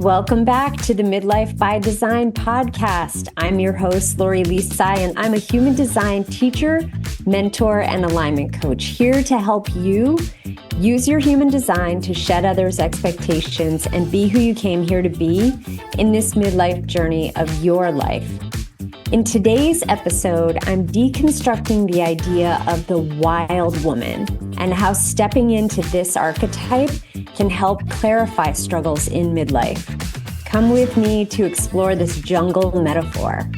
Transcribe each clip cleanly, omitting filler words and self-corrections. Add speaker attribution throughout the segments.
Speaker 1: Welcome back to the Midlife by Design podcast. I'm your host, Lisai, and I'm a human design teacher, mentor, and alignment coach here to help you use your human design to shed others' expectations and be who you came here to be in this midlife journey of your life. In today's episode, I'm deconstructing the idea of the wild woman and how stepping into this archetype can help clarify struggles in midlife. Come with me to explore this jungle metaphor.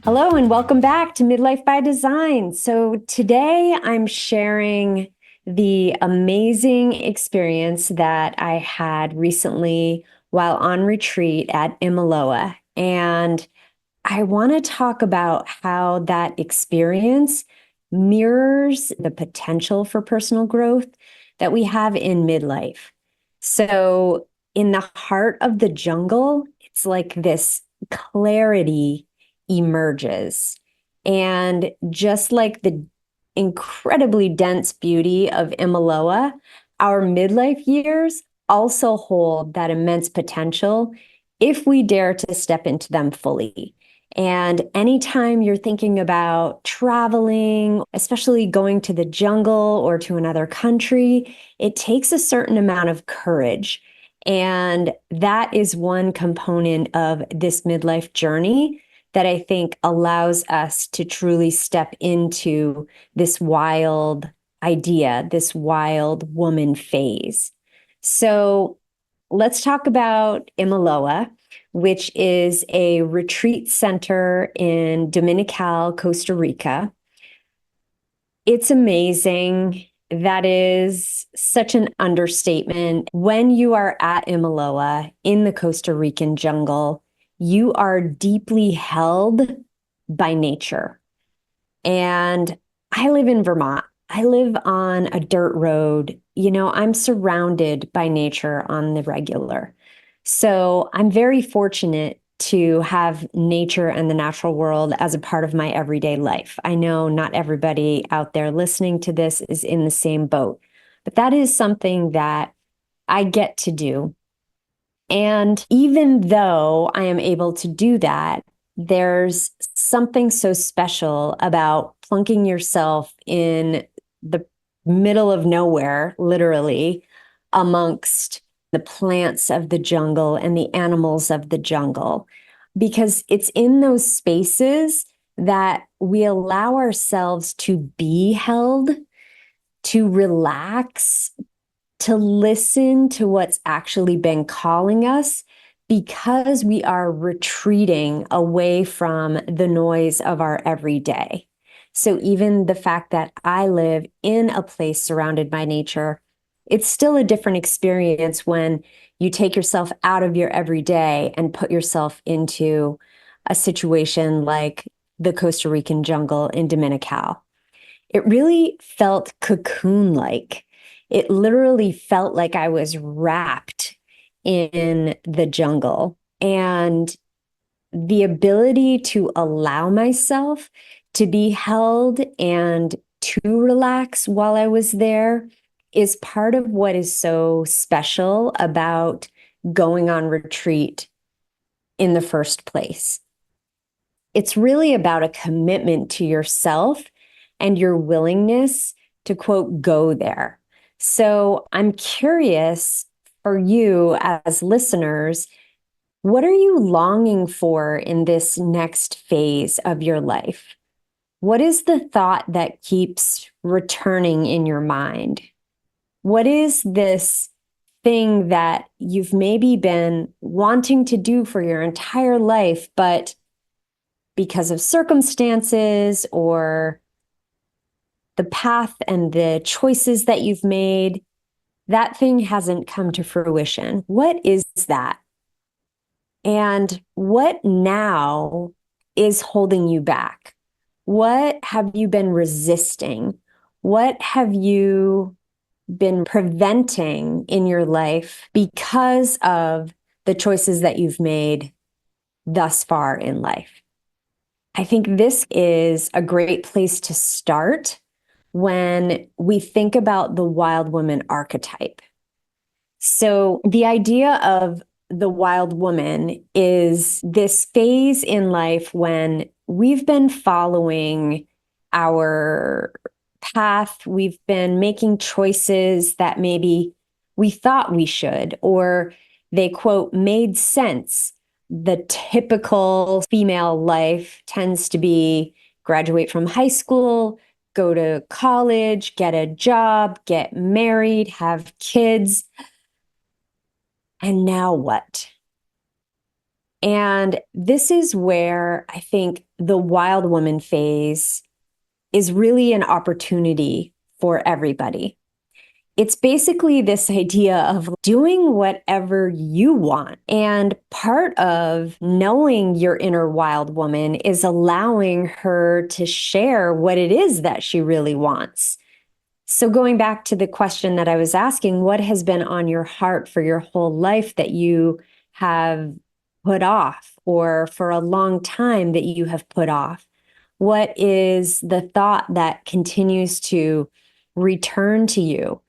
Speaker 1: Hello and welcome back to Midlife by Design. So today I'm sharing the amazing experience that I had recently while on retreat at Imiloa. And I want to talk about how that experience mirrors the potential for personal growth that we have in midlife. So in the heart of the jungle, it's like this clarity emerges. And just like the incredibly dense beauty of Imiloa, our midlife years also hold that immense potential if we dare to step into them fully. And anytime you're thinking about traveling, especially going to the jungle or to another country, it takes a certain amount of courage. And that is one component of this midlife journey that I think allows us to truly step into this wild idea, this wild woman phase. So let's talk about Imiloa, which is a retreat center in Dominical, Costa Rica. It's amazing. That is such an understatement. When you are at Imiloa in the Costa Rican jungle, you are deeply held by nature. And I live in Vermont. I live on a dirt road. I'm surrounded by nature on the regular. So I'm very fortunate to have nature and the natural world as a part of my everyday life. I know not everybody out there listening to this is in the same boat, but that is something that I get to do. And even though I am able to do that, there's something so special about plunking yourself in the middle of nowhere, literally, amongst the plants of the jungle and the animals of the jungle, because it's in those spaces that we allow ourselves to be held, to relax, to listen to what's actually been calling us, because we are retreating away from the noise of our everyday. So even the fact that I live in a place surrounded by nature, it's still a different experience when you take yourself out of your everyday and put yourself into a situation like the Costa Rican jungle in Dominical. It really felt cocoon-like. It literally felt like I was wrapped in the jungle. And the ability to allow myself to be held and to relax while I was there is part of what is so special about going on retreat in the first place. It's really about a commitment to yourself and your willingness to, quote, go there. So I'm curious for you as listeners, what are you longing for in this next phase of your life? What is the thought that keeps returning in your mind? What is this thing that you've maybe been wanting to do for your entire life, but because of circumstances or the path and the choices that you've made, that thing hasn't come to fruition? What is that? And what now is holding you back? What have you been resisting? What have you been preventing in your life because of the choices that you've made thus far in life? I think this is a great place to start when we think about the wild woman archetype. So, the idea of the wild woman is this phase in life when we've been following our path, we've been making choices that maybe we thought we should, or they quote, made sense. The typical female life tends to be graduate from high school, go to college, get a job, get married, have kids. And now what? And this is where I think the wild woman phase is really an opportunity for everybody. It's basically this idea of doing whatever you want. And part of knowing your inner wild woman is allowing her to share what it is that she really wants. So, going back to the question that I was asking, what has been on your heart for your whole life that you have put off, or for a long time that you have put off? What is the thought that continues to return to you?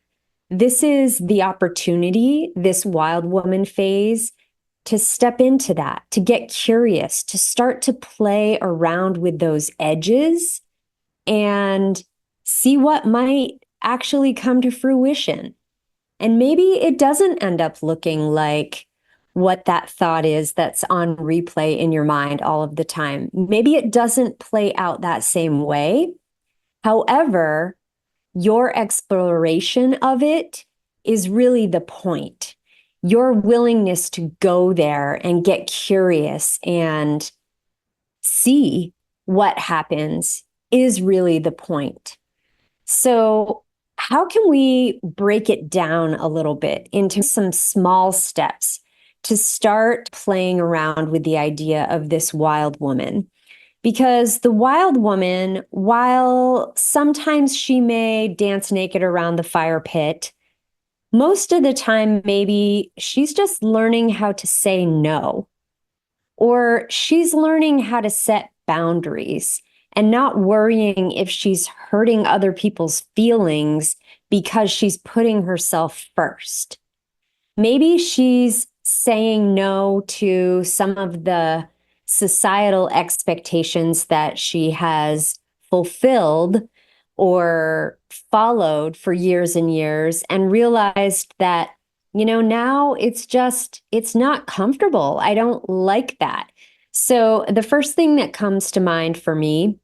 Speaker 1: This is the opportunity, this wild woman phase, to step into that, to get curious, to start to play around with those edges and see what might actually come to fruition. And maybe it doesn't end up looking like what that thought is that's on replay in your mind all of the time. Maybe it doesn't play out that same way. However, your exploration of it is really the point. Your willingness to go there and get curious and see what happens is really the point. So, how can we break it down a little bit into some small steps to start playing around with the idea of this wild woman? Because the wild woman, while sometimes she may dance naked around the fire pit, most of the time, maybe she's just learning how to say no, or she's learning how to set boundaries and not worrying if she's hurting other people's feelings because she's putting herself first. Maybe she's saying no to some of the societal expectations that she has fulfilled or followed for years and years, and realized that, now it's not comfortable. I don't like that. So the first thing that comes to mind for me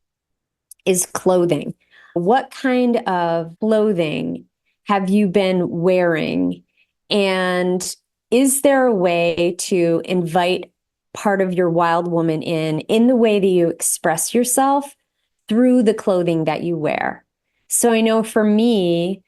Speaker 1: is clothing. What kind of clothing have you been wearing? And is there a way to invite part of your wild woman in the way that you express yourself through the clothing that you wear? So I know for me,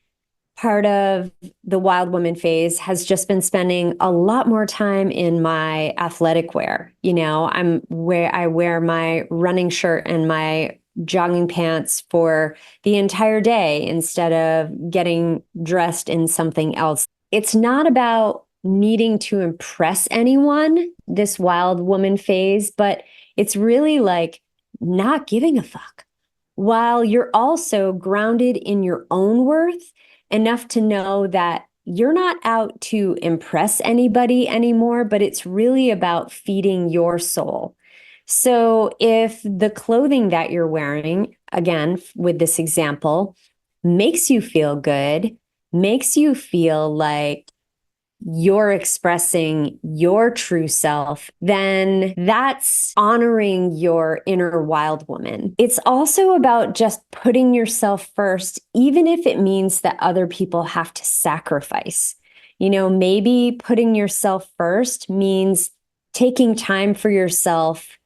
Speaker 1: part of the wild woman phase has just been spending a lot more time in my athletic wear. I wear my running shirt and my jogging pants for the entire day instead of getting dressed in something else. It's not about needing to impress anyone, this wild woman phase, but it's really like not giving a fuck, while you're also grounded in your own worth enough to know that you're not out to impress anybody anymore, but it's really about feeding your soul. So if the clothing that you're wearing, again, with this example, makes you feel good, makes you feel like you're expressing your true self, then that's honoring your inner wild woman. It's also about just putting yourself first, even if it means that other people have to sacrifice. Maybe putting yourself first means taking time for yourself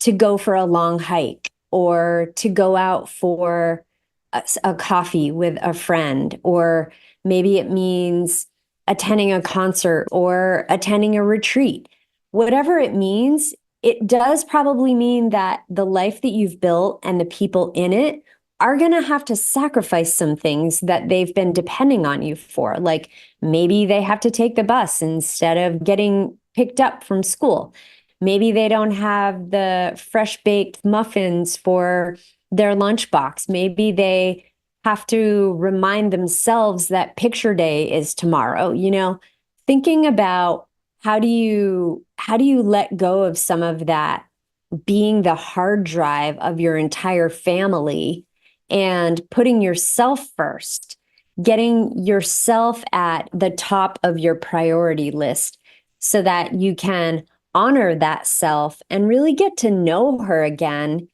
Speaker 1: to go for a long hike, or to go out for a coffee with a friend, or maybe it means attending a concert or attending a retreat. Whatever it means, it does probably mean that the life that you've built and the people in it are going to have to sacrifice some things that they've been depending on you for. Like maybe they have to take the bus instead of getting picked up from school. Maybe they don't have the fresh baked muffins for their lunchbox. Maybe they have to remind themselves that picture day is tomorrow, thinking about how do you let go of some of that being the hard drive of your entire family and putting yourself first, getting yourself at the top of your priority list so that you can honor that self and really get to know her again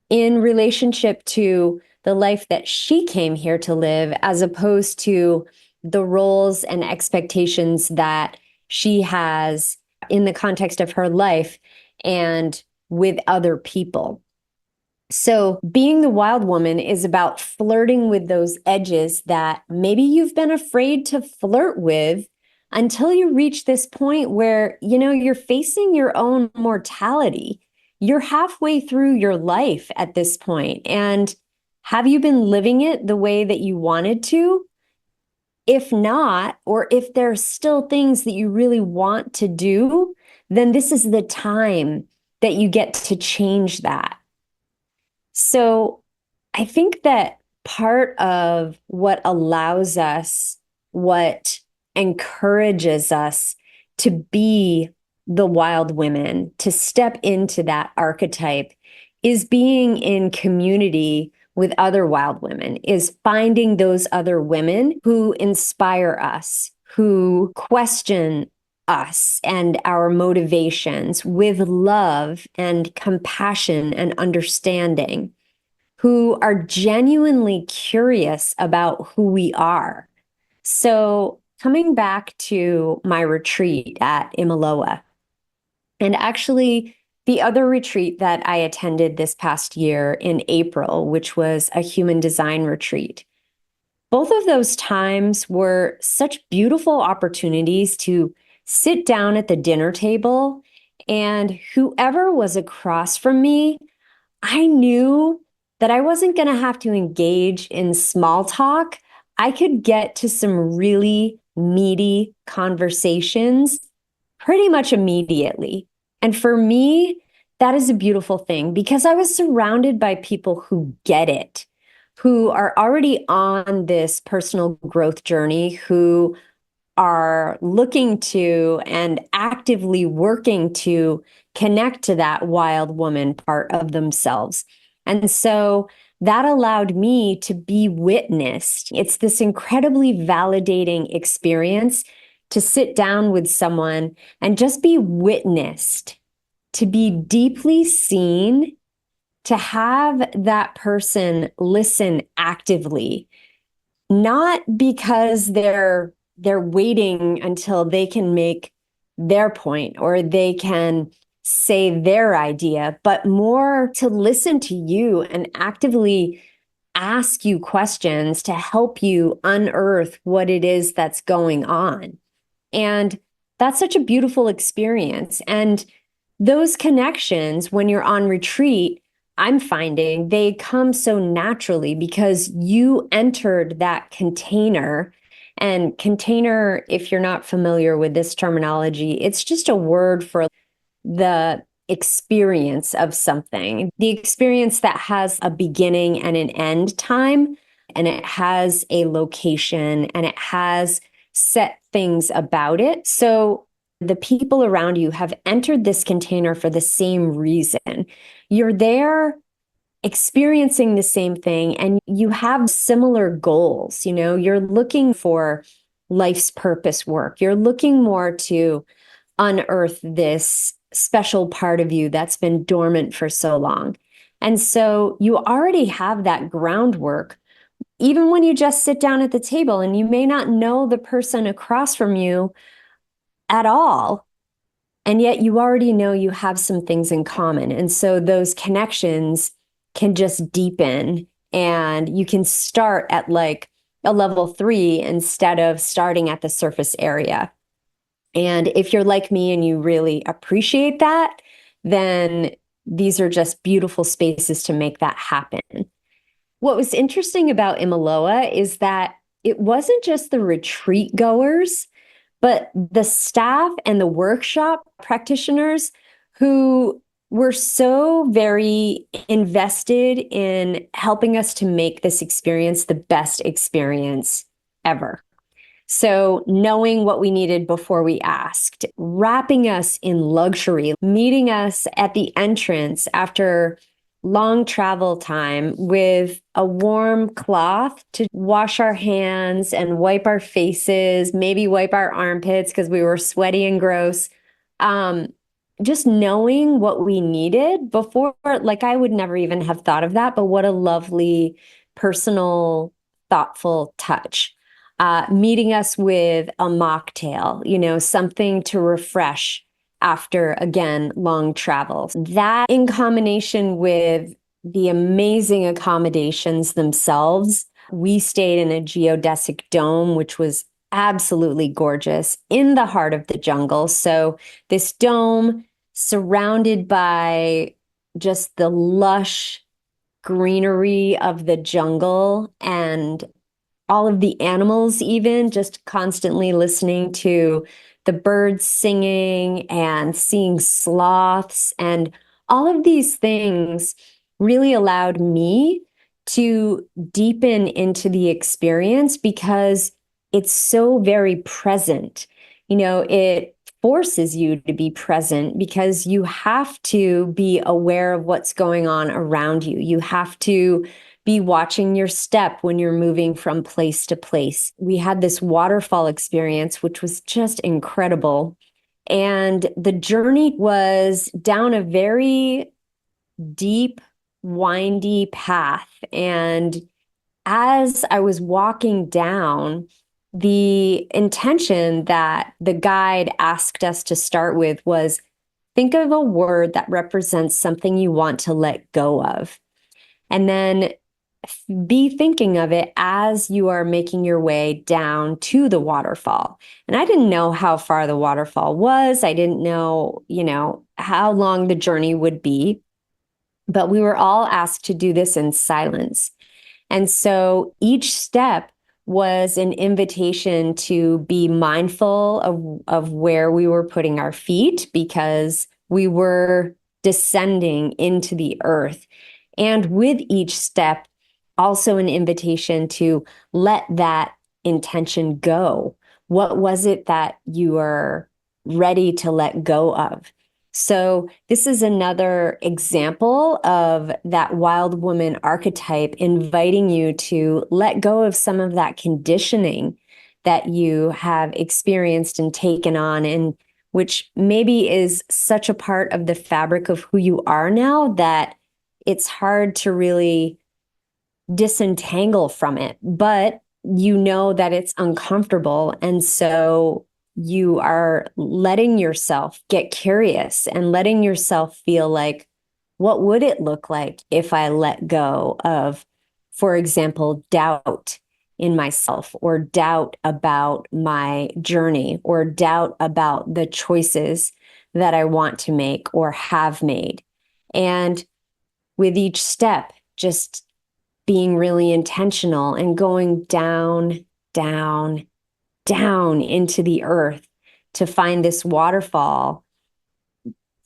Speaker 1: in relationship to the life that she came here to live, as opposed to the roles and expectations that she has in the context of her life and with other people. So, being the wild woman is about flirting with those edges that maybe you've been afraid to flirt with until you reach this point where, you're facing your own mortality. You're halfway through your life at this point. And have you been living it the way that you wanted to? If not, or if there's still things that you really want to do, then this is the time that you get to change that. So I think that part of what allows us, what encourages us to be the wild women, to step into that archetype, is being in community with other wild women, is finding those other women who inspire us, who question us and our motivations with love and compassion and understanding, who are genuinely curious about who we are. So, coming back to my retreat at Imiloa, and actually the other retreat that I attended this past year in April, which was a human design retreat, both of those times were such beautiful opportunities to sit down at the dinner table, and whoever was across from me, I knew that I wasn't going to have to engage in small talk. I could get to some really meaty conversations pretty much immediately. And for me, that is a beautiful thing because I was surrounded by people who get it, who are already on this personal growth journey, who are looking to and actively working to connect to that wild woman part of themselves. And so that allowed me to be witnessed. It's this incredibly validating experience to sit down with someone and just be witnessed, to be deeply seen, to have that person listen actively, not because they're waiting until they can make their point or they can say their idea, but more to listen to you and actively ask you questions to help you unearth what it is that's going on. And that's such a beautiful experience. And those connections, when you're on retreat, I'm finding they come so naturally because you entered that container. And container, if you're not familiar with this terminology, it's just a word for the experience of something, the experience that has a beginning and an end time, and it has a location and it has set things about it. So the people around you have entered this container for the same reason. You're there experiencing the same thing and you have similar goals. You're looking for life's purpose work. You're looking more to unearth this special part of you that's been dormant for so long. And so you already have that groundwork, even when you just sit down at the table and you may not know the person across from you at all. And yet you already know you have some things in common. And so those connections can just deepen and you can start at like a level 3 instead of starting at the surface area. And if you're like me and you really appreciate that, then these are just beautiful spaces to make that happen. What was interesting about Imiloa is that it wasn't just the retreat goers, but the staff and the workshop practitioners who we're so very invested in helping us to make this experience the best experience ever. So, knowing what we needed before we asked, wrapping us in luxury, meeting us at the entrance after long travel time with a warm cloth to wash our hands and wipe our faces, maybe wipe our armpits because we were sweaty and gross. Um, just knowing what we needed before, like I would never even have thought of that, but what a lovely, personal, thoughtful touch. Meeting us with a mocktail, something to refresh after, again, long travels. That in combination with the amazing accommodations themselves. We stayed in a geodesic dome, which was absolutely gorgeous in the heart of the jungle. So this dome surrounded by just the lush greenery of the jungle and all of the animals, even just constantly listening to the birds singing and seeing sloths. And all of these things really allowed me to deepen into the experience because it's so very present. It forces you to be present because you have to be aware of what's going on around you. You have to be watching your step when you're moving from place to place. We had this waterfall experience, which was just incredible. And the journey was down a very deep, windy path. And as I was walking down, the intention that the guide asked us to start with was think of a word that represents something you want to let go of. And then be thinking of it as you are making your way down to the waterfall. And I didn't know how far the waterfall was. I didn't know, how long the journey would be, but we were all asked to do this in silence. And so each step was an invitation to be mindful of where we were putting our feet because we were descending into the earth. And with each step, also an invitation to let that intention go. What was it that you are ready to let go of? So, this is another example of that wild woman archetype inviting you to let go of some of that conditioning that you have experienced and taken on, and which maybe is such a part of the fabric of who you are now that it's hard to really disentangle from it, but you know that it's uncomfortable. And so you are letting yourself get curious and letting yourself feel like, what would it look like if I let go of, for example, doubt in myself or doubt about my journey or doubt about the choices that I want to make or have made. And with each step, just being really intentional and going down, down, down into the earth to find this waterfall.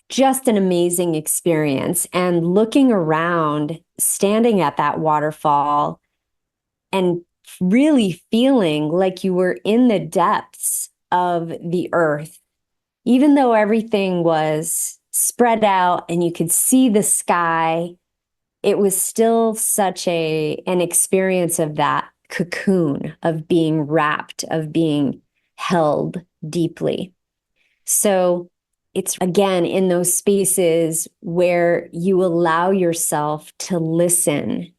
Speaker 1: Just an amazing experience. And looking around, standing at that waterfall and really feeling like you were in the depths of the earth, even though everything was spread out and you could see the sky, it was still such an experience of that cocoon, of being wrapped, of being held deeply. So it's again in those spaces where you allow yourself to listen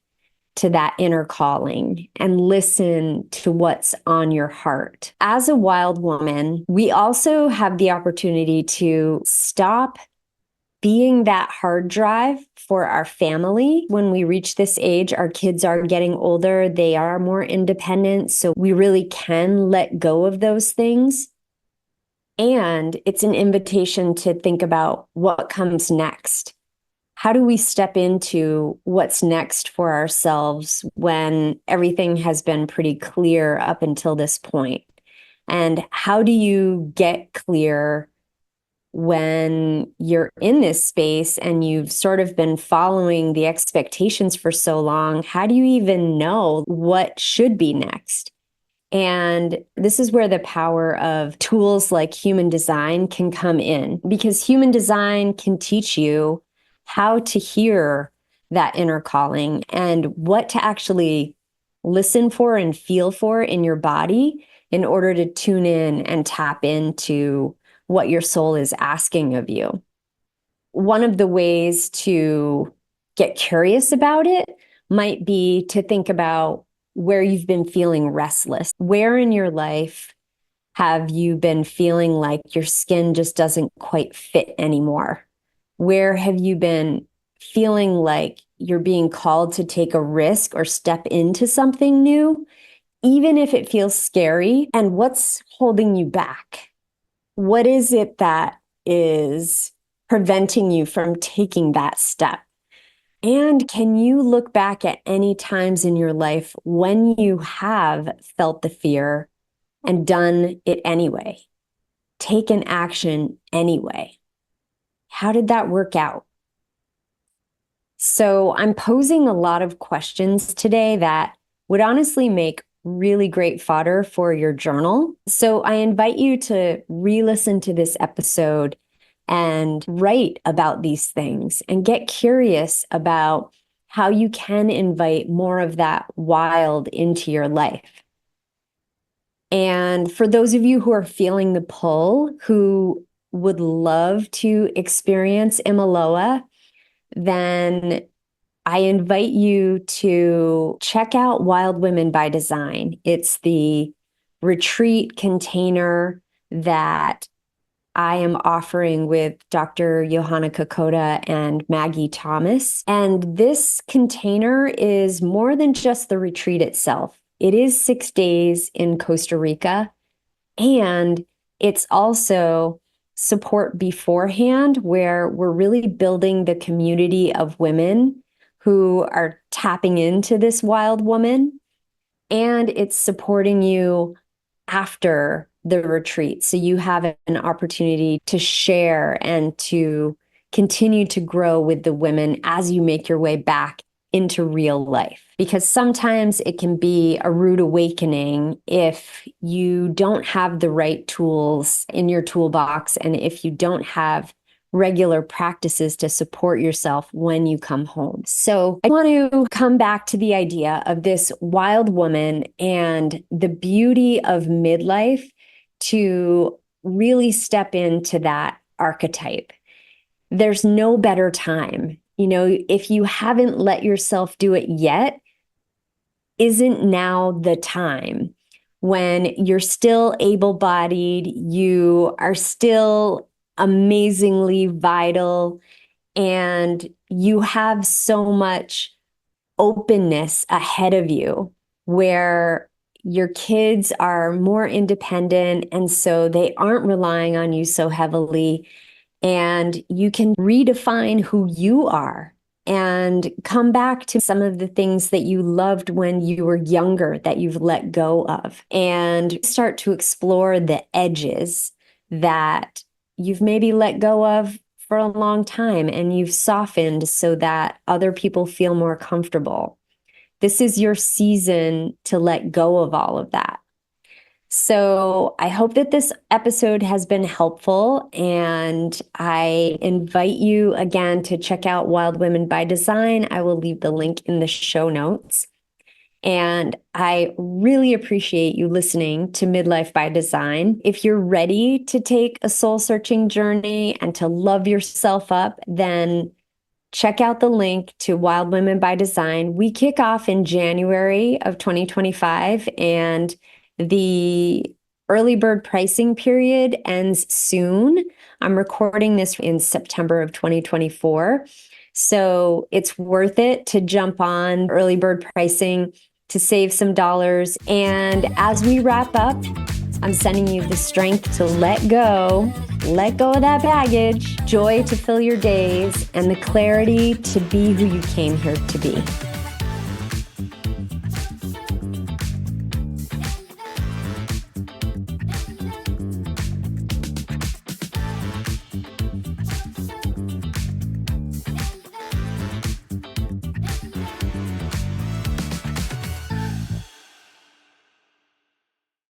Speaker 1: to that inner calling and listen to what's on your heart. As a wild woman, we also have the opportunity to stop being that hard drive for our family. When we reach this age, our kids are getting older, they are more independent, so we really can let go of those things. And it's an invitation to think about what comes next. How do we step into what's next for ourselves when everything has been pretty clear up until this point? And how do you get clear when you're in this space and you've sort of been following the expectations for so long, how do you even know what should be next? And this is where the power of tools like human design can come in, because human design can teach you how to hear that inner calling and what to actually listen for and feel for in your body in order to tune in and tap into what your soul is asking of you. One of the ways to get curious about it might be to think about where you've been feeling restless. Where in your life have you been feeling like your skin just doesn't quite fit anymore? Where have you been feeling like you're being called to take a risk or step into something new, even if it feels scary? And what's holding you back? What is it that is preventing you from taking that step? And can you look back at any times in your life when you have felt the fear and done it anyway? Taken action anyway? How did that work out? So I'm posing a lot of questions today that would honestly make really great fodder for your journal. So I invite you to re-listen to this episode and write about these things and get curious about how you can invite more of that wild into your life. And for those of you who are feeling the pull, who would love to experience Imiloa, then I invite you to check out Wild Women by Design. It's the retreat container that I am offering with Dr. Johanna Kokoda and Maggie Thomas. And this container is more than just the retreat itself. It is 6 days in Costa Rica, and it's also support beforehand, where we're really building the community of women who are tapping into this wild woman, and it's supporting you after the retreat. So you have an opportunity to share and to continue to grow with the women as you make your way back into real life. Because sometimes it can be a rude awakening if you don't have the right tools in your toolbox and if you don't have regular practices to support yourself when you come home. So I want to come back to the idea of this wild woman and the beauty of midlife to really step into that archetype. There's no better time. You know, if you haven't let yourself do it yet, isn't now the time when you're still able-bodied, you are still amazingly vital, and you have so much openness ahead of you where your kids are more independent, and so they aren't relying on you so heavily, and you can redefine who you are and come back to some of the things that you loved when you were younger that you've let go of, and start to explore the edges that you've maybe let go of for a long time and you've softened so that other people feel more comfortable. This is your season to let go of all of that. So I hope that this episode has been helpful, and I invite you again to check out Wild Women by Design. I will leave the link in the show notes. And I really appreciate you listening to Midlife by Design. If you're ready to take a soul-searching journey and to love yourself up, then check out the link to Wild Women by Design. We kick off in January of 2025, and the early bird pricing period ends soon. I'm recording this in September of 2024. So it's worth it to jump on early bird pricing to save some dollars. And as we wrap up, I'm sending you the strength to let go of that baggage, joy to fill your days, and the clarity to be who you came here to be.